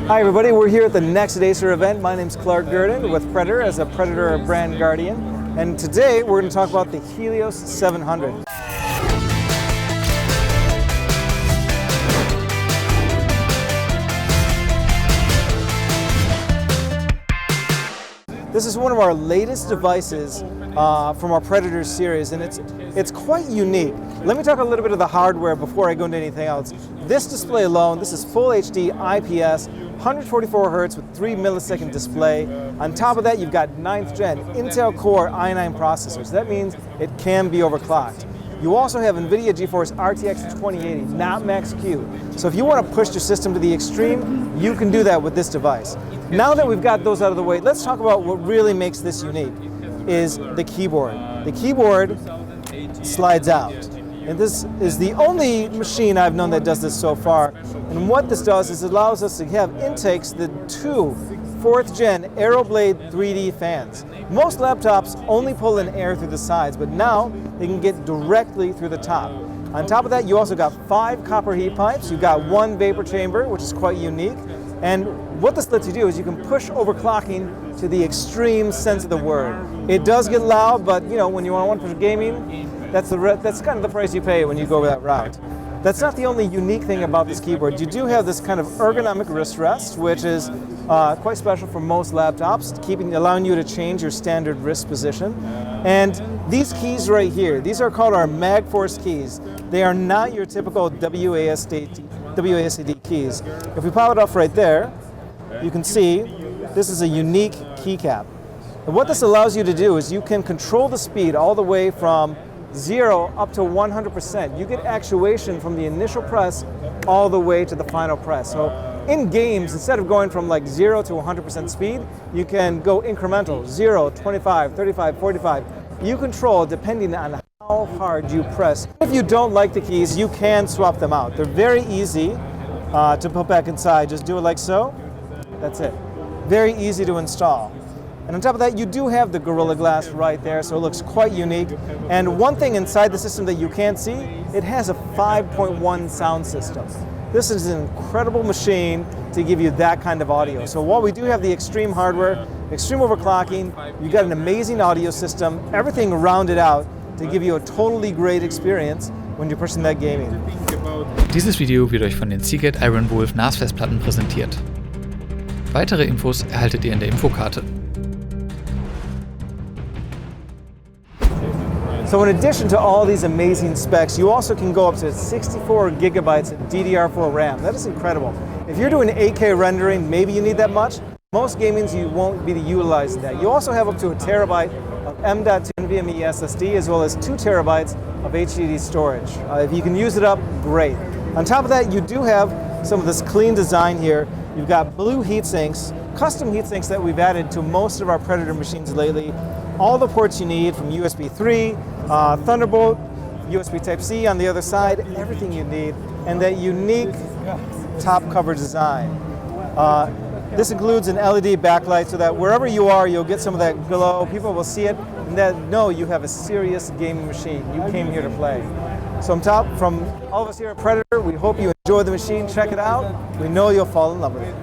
Hi everybody, we're here at the next Acer event. My name's Clark Gurdon with Predator as a Predator brand guardian. And today we're going to talk about the Helios 700. This is one of our latest devices from our Predator series, and it's quite unique. Let me talk a little bit of the hardware before I go into anything else. This display alone, this is full HD IPS, 144 Hz with 3 millisecond display. On top of that, you've got 9th gen Intel Core i9 processors. That means it can be overclocked. You also have NVIDIA GeForce RTX 2080, not Max-Q. So if you want to push your system to the extreme, you can do that with this device. Now that we've got those out of the way, let's talk about what really makes this unique, is the keyboard. The keyboard slides out. And this is the only machine I've known that does this so far. And what this does is it allows us to have intakes, the two 4th gen AeroBlade 3D fans. Most laptops only pull in air through the sides, but now they can get directly through the top. On top of that, you also got 5 copper heat pipes. You've got 1 vapor chamber, which is quite unique. And what this lets you do is you can push overclocking to the extreme sense of the word. It does get loud, but you know, when you want one for gaming, that's kind of the price you pay when you go that route. That's not the only unique thing about this keyboard. You do have this kind of ergonomic wrist rest, which is quite special for most laptops, allowing you to change your standard wrist position. And these keys right here, these are called our MagForce keys. They are not your typical WASD keys. If we pop it off right there, you can see this is a unique keycap. And what this allows you to do is you can control the speed all the way from 0 up to 100%. You get actuation from the initial press all the way to the final press. So in games, instead of going from like 0 to 100% speed, you can go incremental, 0, 25, 35, 45. You control depending on how hard you press. If you don't like the keys, you can swap them out. They're very easy to put back inside. Just do it like so. That's it. Very easy to install. And on top of that, you do have the Gorilla Glass right there, so it looks quite unique. And one thing inside the system that you can't see, it has a 5.1 sound system. This is an incredible machine to give you that kind of audio. So while we do have the extreme hardware, extreme overclocking, you got an amazing audio system, everything rounded out to give you a totally great experience when you're pushing that gaming. Dieses Video wird euch von den Seagate Iron Wolf NAS-Festplatten präsentiert. Weitere Infos erhaltet ihr in der Infokarte. So in addition to all these amazing specs, you also can go up to 64 gigabytes of DDR4 RAM. That is incredible. If you're doing 8K rendering, maybe you need that much. Most gamings, you won't be utilizing that. You also have up to a terabyte of M.2 NVMe SSD, as well as 2 terabytes of HDD storage. If you can use it up, great. On top of that, you do have some of this clean design here. You've got blue heat sinks, custom heat sinks that we've added to most of our Predator machines lately. All the ports you need, from USB 3, Thunderbolt, USB Type-C on the other side, everything you need, and that unique top cover design. This includes an LED backlight so that wherever you are, you'll get some of that glow. People will see it and that know you have a serious gaming machine. You came here to play. So from all of us here at Predator, we hope you enjoy the machine. Check it out. We know you'll fall in love with it.